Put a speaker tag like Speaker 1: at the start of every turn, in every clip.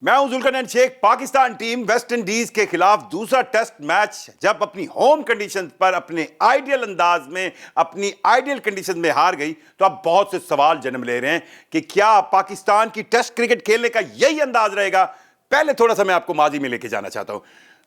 Speaker 1: मैं हूं Zulqarnain Sheikh. Pakistan team West Indies के खिलाफ दूसरा टेस्ट मैच जब अपनी होम कंडीशन पर अपने आइडियल अंदाज में अपनी आइडियल कंडीशन में हार गई तो अब बहुत से सवाल जन्म ले रहे हैं कि क्या पाकिस्तान की टेस्ट क्रिकेट खेलने का यही अंदाज रहेगा। पहले थोड़ा सा मैं आपको माजी में लेके जाना चाहता हूं।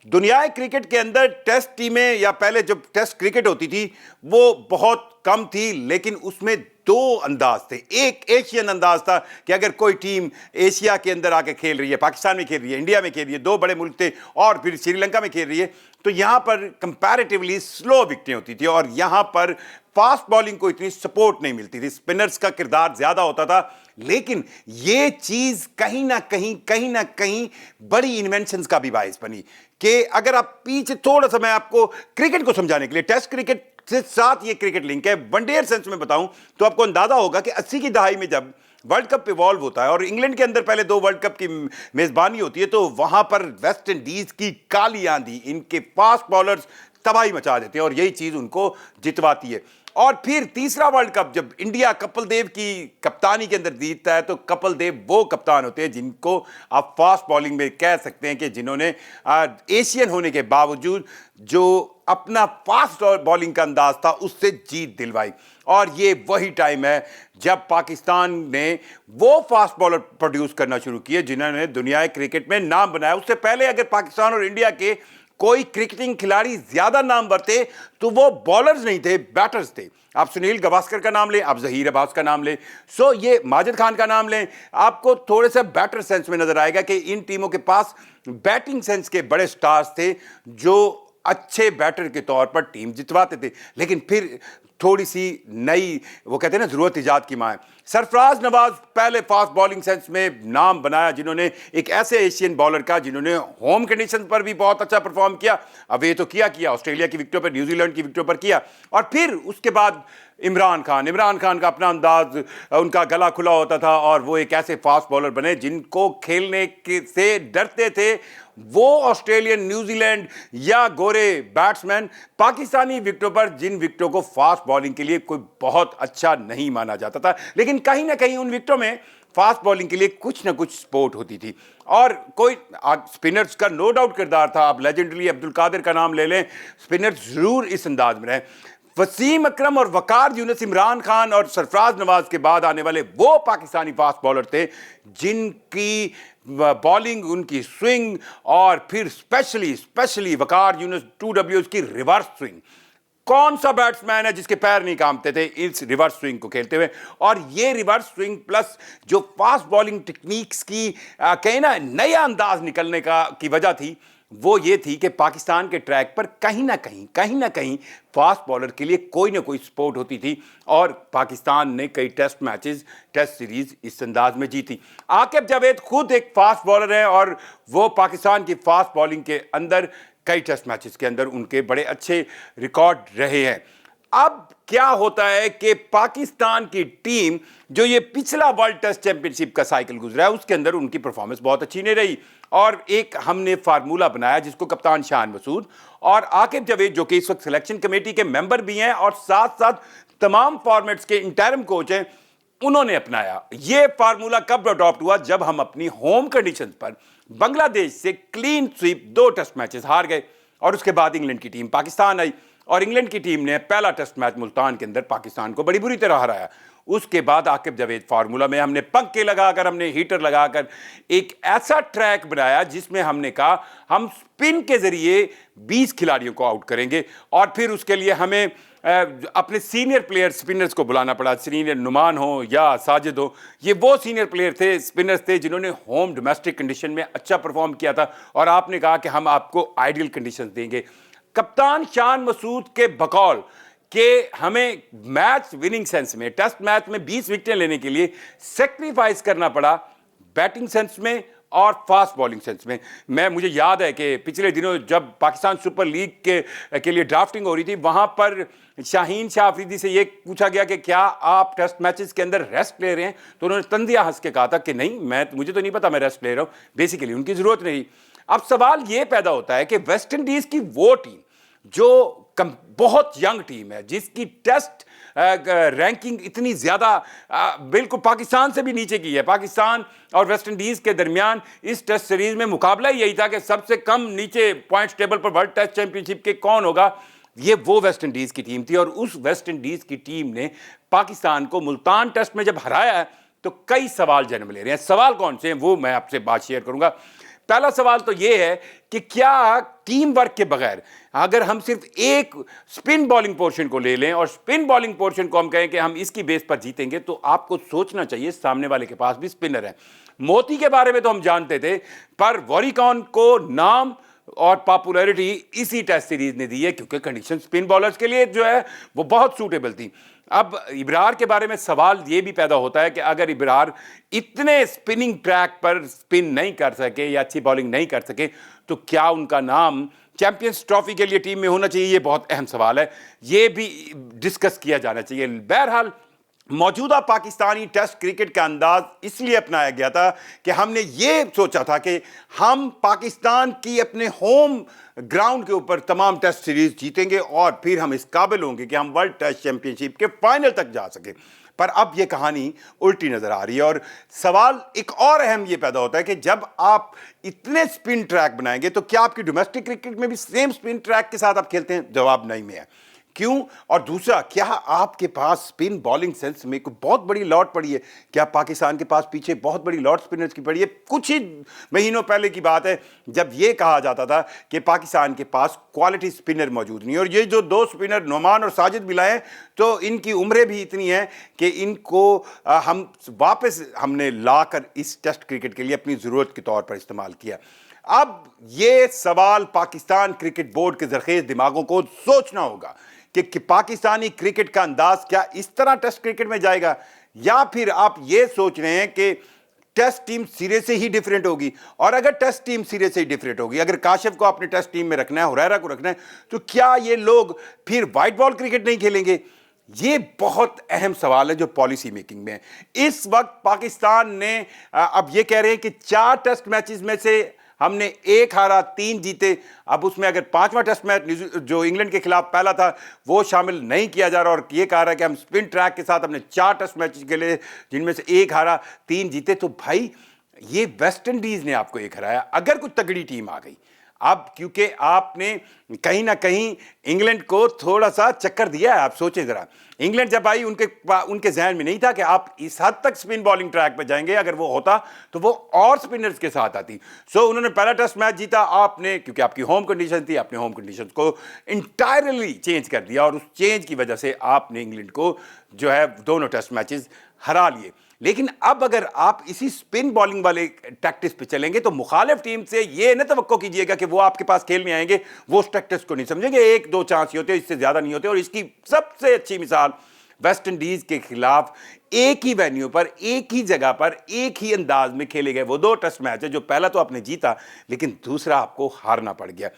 Speaker 1: दुनिया क्रिकेट के अंदर टेस्ट टीमें या पहले जब टेस्ट क्रिकेट होती थी वो बहुत कम थी, लेकिन उसमें दो अंदाज थे। एक एशियन अंदाज था कि अगर कोई टीम एशिया के अंदर आके खेल रही है, पाकिस्तान में खेल रही है, इंडिया में खेल रही है, दो बड़े मुल्क थे, और फिर श्रीलंका में खेल रही है, तो यहां पर कंपैरेटिवली स्लो विकेटें होती थी और यहां पर फास्ट बॉलिंग को इतनी सपोर्ट नहीं मिलती थी, स्पिनर्स का किरदार ज्यादा होता था। लेकिन ये चीज कहीं ना कहीं बड़ी इन्वेंशंस का भी बायस बनी कि अगर आप पीछे थोड़ा सा, मैं आपको क्रिकेट को समझाने के लिए, टेस्ट क्रिकेट से साथ ये क्रिकेट लिंक है, वनडे सेंस में बताऊं तो आपको अंदाजा होगा कि 80 की दहाई में जब वर्ल्ड कप इवॉल्व होता है और इंग्लैंड के अंदर पहले दो वर्ल्ड कप की मेजबानी होती है, तो वहां पर वेस्ट इंडीज की काली आंधी, इनके फास्ट बॉलर्स तबाही मचा देते हैं और यही चीज उनको जितवाती है। और फिर तीसरा वर्ल्ड कप जब इंडिया कपिल देव की कप्तानी के अंदर जीतता है, तो कपिल देव वो कप्तान होते हैं जिनको आप फास्ट बॉलिंग में कह सकते हैं कि जिन्होंने एशियन होने के बावजूद जो अपना फास्ट बॉलिंग का अंदाज था उससे जीत दिलवाई। और ये वही टाइम है जब पाकिस्तान ने वो फास्ट बॉलर प्रोड्यूस करना शुरू किए जिन्होंने दुनिया क्रिकेट में नाम बनाया। उससे पहले अगर पाकिस्तान और इंडिया के कोई क्रिकेटिंग खिलाड़ी ज्यादा नाम थे तो वो बॉलर्स नहीं थे, बैटर्स थे। आप सुनील गावस्कर का नाम लें, आप जहीर अब्बास का नाम लें, ये माजिद खान का नाम लें, आपको थोड़े से बैटर सेंस में नजर आएगा कि इन टीमों के पास बैटिंग सेंस के बड़े स्टार्स थे जो अच्छे बैटर के तौर पर टीम जितवाते थे। लेकिन फिर थोड़ी सी नई, वो कहते हैं ना, जरूरत इजाद की मां है। सरफराज नवाज पहले फास्ट बॉलिंग सेंस में नाम बनाया जिन्होंने एक ऐसे एशियन बॉलर का जिन्होंने होम कंडीशन पर भी बहुत अच्छा परफॉर्म किया। अब ये तो किया ऑस्ट्रेलिया की विकेटों पर, न्यूजीलैंड की विकेटों पर किया। और फिर उसके बाद इमरान खान का अपना अंदाज, उनका गला खुला होता था और वो एक ऐसे फास्ट बॉलर बने जिनको खेलने से डरते थे वो ऑस्ट्रेलियन, न्यूजीलैंड या गोरे बैट्समैन पाकिस्तानी विकेटों पर, जिन विकेटों को फास्ट बॉलिंग के लिए कोई बहुत अच्छा नहीं माना जाता था। लेकिन कहीं ना कहीं उन विकेटों में फास्ट बॉलिंग के लिए कुछ ना कुछ सपोर्ट होती थी। और कोई स्पिनर्स का नो डाउट किरदार था। आप लेजेंडरी अब्दुल कादिर का नाम ले लें, स्पिनर्स जरूर इस अंदाज में रहे। वसीम अकरम और वकार यूनुस, इमरान खान और सरफराज नवाज के बाद आने वाले वो पाकिस्तानी फास्ट बॉलर थे जिनकी बॉलिंग, उनकी स्विंग, और फिर स्पेशली वकार यूनुस 2Ws की रिवर्स स्विंग। कौन सा बैट्समैन है जिसके पैर नहीं कांपते थे इस रिवर्स स्विंग को खेलते हुए? और ये रिवर्स स्विंग प्लस जो फास्ट बॉलिंग टेक्निक्स की कहीं ना नया अंदाज निकलने की वजह थी, वो ये थी कि पाकिस्तान के ट्रैक पर कहीं ना कहीं फास्ट बॉलर के लिए कोई ना कोई सपोर्ट होती थी और पाकिस्तान ने कई टेस्ट मैचेस, टेस्ट सीरीज इस अंदाज में जीती। आकिब जावेद खुद एक फास्ट बॉलर है और वो पाकिस्तान की फास्ट बॉलिंग के अंदर कई टेस्ट मैचेस के अंदर उनके बड़े अच्छे रिकॉर्ड रहे हैं। अब क्या होता है कि पाकिस्तान की टीम जो ये पिछला वर्ल्ड टेस्ट चैंपियनशिप का साइकिल गुजरा है उसके अंदर उनकी परफॉर्मेंस बहुत अच्छी नहीं रही और एक हमने फार्मूला बनाया जिसको कप्तान शान मसूद और आकिब जावेद, जो कि इस वक्त सिलेक्शन कमेटी के मेंबर भी हैं और साथ साथ तमाम फॉर्मेट्स के इंटरिम कोच हैं, उन्होंने अपनाया। ये फार्मूला कब अडॉप्ट हुआ? जब हम अपनी होम कंडीशन पर बांग्लादेश से क्लीन स्वीप 2 टेस्ट मैचेस हार गए और उसके बाद इंग्लैंड की टीम पाकिस्तान आई और इंग्लैंड की टीम ने पहला टेस्ट मैच मुल्तान के अंदर पाकिस्तान को बड़ी बुरी तरह हराया। उसके बाद आकिब जावेद फार्मूला में हमने पंखे लगाकर, हमने हीटर लगाकर एक ऐसा ट्रैक बनाया जिसमें हमने कहा हम स्पिन के जरिए 20 खिलाड़ियों को आउट करेंगे और फिर उसके लिए हमें अपने सीनियर प्लेयर स्पिनर्स को बुलाना पड़ा। सीनियर नुमान हो या साजिद हो, ये वो सीनियर प्लेयर थे, स्पिनर्स थे जिन्होंने होम डोमेस्टिक कंडीशन में अच्छा परफॉर्म किया था और आपने कहा कि हम आपको आइडियल कंडीशन देंगे। कप्तान शान मसूद के बकौल कि हमें मैच विनिंग सेंस में, टेस्ट मैच में 20 विकेटें लेने के लिए सेक्रीफाइस करना पड़ा बैटिंग सेंस में और फास्ट बॉलिंग सेंस में। मुझे याद है कि पिछले दिनों जब पाकिस्तान सुपर लीग के लिए ड्राफ्टिंग हो रही थी, वहां पर शाहीन शाह अफरीदी से ये पूछा गया कि क्या आप टेस्ट मैचेस के अंदर रेस्ट ले रहे हैं, तो उन्होंने तंदिया हंस के कहा था कि नहीं, मुझे तो नहीं पता मैं रेस्ट ले रहा हूं, बेसिकली उनकी जरूरत नहीं। अब सवाल ये पैदा होता है कि वेस्ट इंडीज की वो टीम جو بہت ینگ ٹیم ہے, جس کی ٹیسٹ رینکنگ اتنی زیادہ بالکل پاکستان سے بھی نیچے کی ہے. پاکستان اور ویسٹ انڈیز کے درمیان اس ٹیسٹ سیریز میں مقابلہ یہی تھا کہ سب سے کم نیچے پوائنٹس ٹیبل پر ورلڈ ٹیسٹ چیمپئن شپ کے کون ہوگا. یہ وہ ویسٹ انڈیز کی ٹیم تھی, اور اس ویسٹ انڈیز کی ٹیم نے پاکستان کو ملتان ٹیسٹ میں جب ہرایا ہے تو کئی سوال جنم لے رہے ہیں. سوال کون سے ہیں وہ میں آپ سے بات شیئر کروں گا. پہلا سوال تو یہ ہے کہ کیا ٹیم ورک کے بغیر اگر ہم صرف ایک سپن بالنگ پورشن کو لے لیں اور سپن بالنگ پورشن کو ہم کہیں کہ ہم اس کی بیس پر جیتیں گے, تو آپ کو سوچنا چاہیے سامنے والے کے پاس بھی سپنر ہے. موتی کے بارے میں تو ہم جانتے تھے, پر واریکون کو نام اور پاپولیرٹی اسی ٹیسٹ سیریز نے دی ہے کیونکہ کنڈیشن سپن بالرز کے لیے جو ہے وہ بہت سوٹیبل تھی. اب ابرار کے بارے میں سوال یہ بھی پیدا ہوتا ہے کہ اگر ابرار اتنے سپننگ ٹریک پر سپن نہیں کر سکے یا اچھی بالنگ نہیں کر سکے تو کیا ان کا نام چیمپئنز ٹرافی کے لیے ٹیم میں ہونا چاہیے. یہ بہت اہم سوال ہے, یہ بھی ڈسکس کیا جانا چاہیے. بہرحال موجودہ پاکستانی ٹیسٹ کرکٹ کا انداز اس لیے اپنایا گیا تھا کہ ہم نے یہ سوچا تھا کہ ہم پاکستان کی اپنے ہوم گراؤنڈ کے اوپر تمام ٹیسٹ سیریز جیتیں گے اور پھر ہم اس قابل ہوں گے کہ ہم ورلڈ ٹیسٹ چیمپئن شپ کے فائنل تک جا سکیں. پر اب یہ کہانی الٹی نظر آ رہی ہے, اور سوال ایک اور اہم یہ پیدا ہوتا ہے کہ جب آپ اتنے سپن ٹریک بنائیں گے تو کیا آپ کی ڈومیسٹک کرکٹ میں بھی سیم سپن ٹریک کے ساتھ آپ کھیلتے ہیں؟ جواب نہیں میں ہے. کیوں؟ اور دوسرا, کیا آپ کے پاس سپن بالنگ سینس میں کوئی بہت بڑی لاٹ پڑی ہے؟ کیا پاکستان کے پاس پیچھے بہت بڑی لاٹ سپنرز کی پڑی ہے؟ کچھ ہی مہینوں پہلے کی بات ہے جب یہ کہا جاتا تھا کہ پاکستان کے پاس کوالٹی سپنر موجود نہیں, اور یہ جو دو سپنر نعمان اور ساجد بھی لائے تو ان کی عمریں بھی اتنی ہیں کہ ان کو ہم واپس ہم نے لا کر اس ٹیسٹ کرکٹ کے لیے اپنی ضرورت کے طور پر استعمال کیا. اب یہ سوال پاکستان کرکٹ بورڈ کے زرخیز دماغوں کو سوچنا ہوگا کہ پاکستانی کرکٹ کا انداز کیا اس طرح ٹیسٹ کرکٹ میں جائے گا, یا پھر آپ یہ سوچ رہے ہیں کہ ٹیسٹ ٹیم سرے سے ہی ڈیفرنٹ ہوگی. اور اگر ٹیسٹ ٹیم سرے سے ہی ڈیفرنٹ ہوگی, اگر کاشف کو اپنے ٹیسٹ ٹیم میں رکھنا ہے, ہریرا کو رکھنا ہے, تو کیا یہ لوگ پھر وائٹ بال کرکٹ نہیں کھیلیں گے؟ یہ بہت اہم سوال ہے جو پالیسی میکنگ میں ہے. اس وقت پاکستان نے اب یہ کہہ رہے ہیں کہ 4 ٹیسٹ میچز میں سے ہم نے 1 ہارا 3 جیتے. اب اس میں اگر 5واں ٹیسٹ میچ جو انگلینڈ کے خلاف پہلا تھا وہ شامل نہیں کیا جا رہا, اور یہ کہا رہا ہے کہ ہم سپن ٹریک کے ساتھ ہم نے 4 ٹیسٹ میچ کے لیے جن میں سے 1 ہارا 3 جیتے. تو بھائی یہ ویسٹ انڈیز نے آپ کو 1 ہرایا. اگر کوئی تگڑی ٹیم آ گئی, اب کیونکہ آپ نے کہیں نہ کہیں انگلینڈ کو تھوڑا سا چکر دیا ہے. آپ سوچیں ذرا, انگلینڈ جب آئی ان کے ذہن میں نہیں تھا کہ آپ اس حد تک سپن بالنگ ٹریک پہ جائیں گے. اگر وہ ہوتا تو وہ اور سپنرز کے ساتھ آتی. انہوں نے پہلا ٹیسٹ میچ جیتا, آپ نے کیونکہ آپ کی ہوم کنڈیشن تھی, آپ نے ہوم کنڈیشنز کو انٹائرلی چینج کر دیا, اور اس چینج کی وجہ سے آپ نے انگلینڈ کو جو ہے دونوں ٹیسٹ میچز ہرا لیے. لیکن اب اگر آپ اسی سپن بالنگ والے ٹیکٹس پہ چلیں گے تو مخالف ٹیم سے یہ نہ توقع کیجیے گا کہ وہ آپ کے پاس کھیلنے آئیں گے, وہ اس ٹیکٹس کو نہیں سمجھیں گے. 1-2 چانس ہی ہوتے ہیں, اس سے زیادہ نہیں ہوتے. اور اس کی سب سے اچھی مثال ویسٹ انڈیز کے خلاف ایک ہی وینیو پر, ایک ہی جگہ پر, ایک ہی انداز میں کھیلے گئے وہ 2 ٹیسٹ میچ ہے جو پہلا تو آپ نے جیتا لیکن دوسرا آپ کو ہارنا پڑ گیا.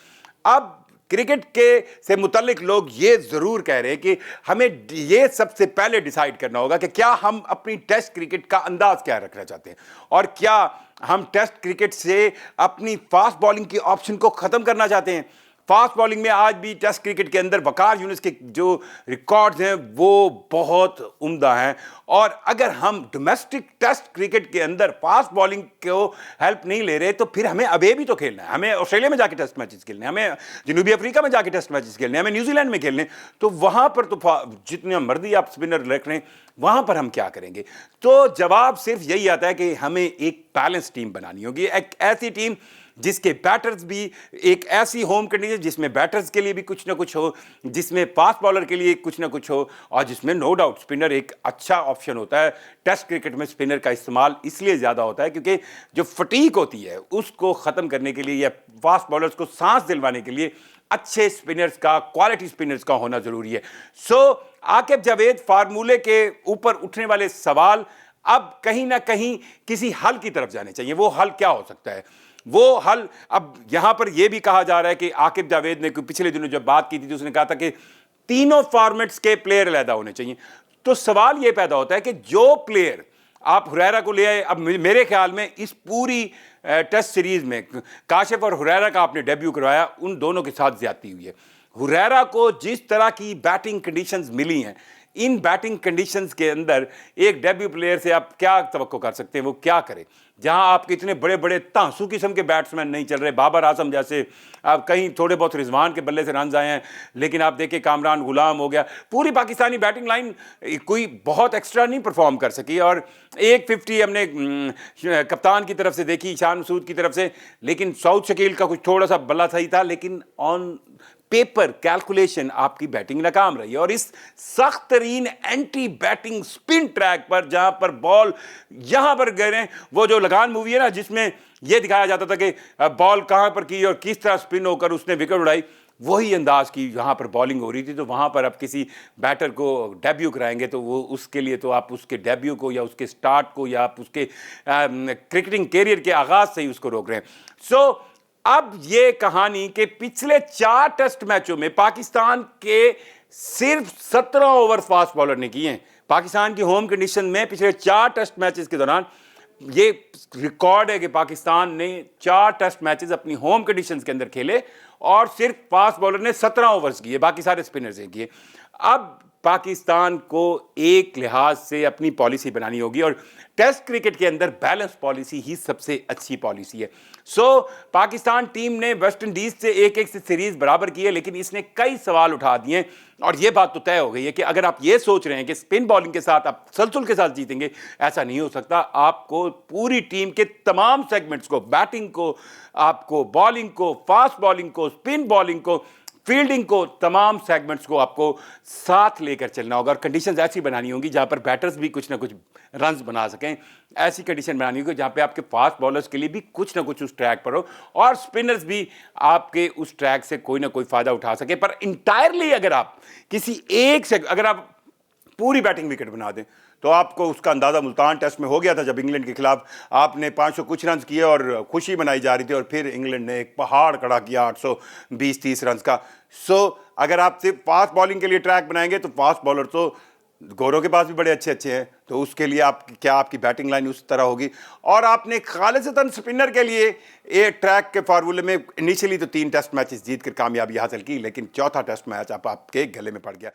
Speaker 1: اب کرکٹ کے سے متعلق لوگ یہ ضرور کہہ رہے ہیں کہ ہمیں یہ سب سے پہلے ڈیسائیڈ کرنا ہوگا کہ کیا ہم اپنی ٹیسٹ کرکٹ کا انداز کیا رکھنا چاہتے ہیں, اور کیا ہم ٹیسٹ کرکٹ سے اپنی فاسٹ بالنگ کی آپشن کو ختم کرنا چاہتے ہیں. فاسٹ بالنگ میں آج بھی ٹیسٹ کرکٹ کے اندر وقار یونس کے جو ریکارڈز ہیں وہ بہت عمدہ ہیں, اور اگر ہم ڈومیسٹک ٹیسٹ کرکٹ کے اندر فاسٹ بالنگ کو ہیلپ نہیں لے رہے تو پھر ہمیں ابھی بھی تو کھیلنا ہے. ہمیں آسٹریلیا میں جا کے ٹیسٹ میچز کھیلنے ہیں, ہمیں جنوبی افریقہ میں جا کے ٹیسٹ میچز کھیلنے ہیں, ہمیں نیوزی لینڈ میں کھیلنے ہیں. تو وہاں پر تو جتنے مرضی آپ سپنر رکھ رہے ہیں, وہاں پر ہم کیا کریں گے؟ تو جواب صرف یہی آتا ہے کہ ہمیں ایک بیلنس ٹیم بنانی ہوگی, ایک ایسی ٹیم جس کے بیٹرز بھی ایک ایسی ہوم کنڈیشن جس میں بیٹرز کے لیے بھی کچھ نہ کچھ ہو, جس میں فاسٹ بالر کے لیے کچھ نہ کچھ ہو, اور جس میں نو ڈاؤٹ سپنر ایک اچھا آپشن ہوتا ہے. ٹیسٹ کرکٹ میں سپنر کا استعمال اس لیے زیادہ ہوتا ہے کیونکہ جو فٹیگ ہوتی ہے اس کو ختم کرنے کے لیے یا فاسٹ بالرز کو سانس دلوانے کے لیے اچھے سپنرز کا, کوالٹی سپنرز کا ہونا ضروری ہے. عاقب جاوید فارمولے کے اوپر اٹھنے والے سوال اب کہیں نہ کہیں کسی حل کی طرف جانے چاہیے. وہ حل کیا ہو سکتا ہے؟ وہ حل اب یہاں پر یہ بھی کہا جا رہا ہے کہ عاقب جاوید نے پچھلے دنوں جب بات کی تھی اس نے کہا تھا کہ تینوں فارمیٹس کے پلیئر علیحدہ ہونے چاہیے. تو سوال یہ پیدا ہوتا ہے کہ جو پلیئر آپ ہریرا کو لے آئے, اب میرے خیال میں اس پوری ٹیسٹ سیریز میں کاشف اور ہریرا کا آپ نے ڈیبیو کروایا, ان دونوں کے ساتھ زیادتی ہوئی ہے. हुरैरा को जिस तरह की बैटिंग कंडीशंस मिली हैं, इन बैटिंग कंडीशंस के अंदर एक डेब्यू प्लेयर से आप क्या तवक्को कर सकते हैं, वो क्या करे? जहां आपके इतने बड़े बड़े तांसू किस्म के बैट्समैन नहीं चल रहे, बाबर आजम जैसे, आप कहीं थोड़े बहुत रिजवान के बल्ले से रन आए हैं, लेकिन आप देखिए कामरान गुलाम हो गया, पूरी पाकिस्तानी बैटिंग लाइन कोई बहुत एक्स्ट्रा नहीं परफॉर्म कर सकी। और एक 50 हमने कप्तान की तरफ से देखी, ईशान मसूद की तरफ से, लेकिन साउथ शकील का कुछ थोड़ा सा बल्ला सही था, लेकिन ऑन पेपर कैलकुलेशन आपकी बैटिंग नाकाम रही है। और इस सख्त तरीन एंटी बैटिंग स्पिन ट्रैक पर, जहां पर बॉल यहां पर गए हैं, वो जो लगान मूवी है ना, जिसमें यह दिखाया जाता था कि बॉल कहां पर की और किस तरह स्पिन होकर उसने विकेट उड़ाई, वही अंदाज की यहां पर बॉलिंग हो रही थी। तो वहां पर आप किसी बैटर को डेब्यू कराएंगे तो वो उसके लिए तो आप उसके डेब्यू को या उसके स्टार्ट को या आप उसके क्रिकेटिंग कैरियर के आगाज से ही उसको रोक रहे हैं। अब ये कहानी के पिछले 4 टेस्ट मैचों में पाकिस्तान के सिर्फ 17 ओवर फास्ट बॉलर ने किए हैं। पाकिस्तान की होम कंडीशन में पिछले 4 टेस्ट मैचेस के दौरान ये रिकॉर्ड है कि पाकिस्तान ने 4 टेस्ट मैचेस अपनी होम कंडीशंस के अंदर खेले और सिर्फ फास्ट बॉलर ने 17 ओवर्स किए, बाकी सारे स्पिनर्स ने किए। अब पाकिस्तान को एक लिहाज से अपनी पॉलिसी बनानी होगी और टेस्ट क्रिकेट के अंदर बैलेंस पॉलिसी ही सबसे अच्छी पॉलिसी है। पाकिस्तान टीम ने वेस्ट इंडीज से 1-1 से सीरीज बराबर की है, लेकिन इसने कई सवाल उठा दिए और यह बात तो तय हो गई है कि अगर आप ये सोच रहे हैं कि स्पिन बॉलिंग के साथ आप तसलसल के साथ जीतेंगे, ऐसा नहीं हो सकता। आपको पूरी टीम के तमाम सेगमेंट्स को, बैटिंग को, आपको बॉलिंग को, फास्ट बॉलिंग को, स्पिन बॉलिंग को, फील्डिंग को, तमाम सेगमेंट्स को आपको साथ लेकर चलना होगा और कंडीशंस ऐसी बनानी होंगी जहां पर बैटर्स भी कुछ ना कुछ रन्स बना सकें। ऐसी कंडीशन बनानी होगी जहां पे आपके फास्ट बॉलर्स के लिए भी कुछ ना कुछ उस ट्रैक पर हो और स्पिनर्स भी आपके उस ट्रैक से कोई ना कोई फायदा उठा सके। पर इंटायरली अगर आप किसी एक से अगर आप पूरी बैटिंग विकेट बना दें तो आपको उसका अंदाज़ा मुल्तान टेस्ट में हो गया था, जब इंग्लैंड के खिलाफ आपने 500 कुछ रन किए और खुशी मनाई जा रही थी और फिर इंग्लैंड ने एक पहाड़ खड़ा किया 820-30 रन का। अगर आप सिर्फ फास्ट बॉलिंग के लिए ट्रैक बनाएंगे तो फास्ट बॉलर तो गौरव के पास भी बड़े अच्छे अच्छे हैं, तो उसके लिए आप क्या आपकी बैटिंग लाइन उस तरह होगी। और आपने खालिसतन स्पिनर के लिए एक ट्रैक के फार्मूले में इनिशियली तो 3 टेस्ट मैचेस जीत कर कामयाबी हासिल की, लेकिन चौथा टेस्ट मैच आपके गले में पड़ गया।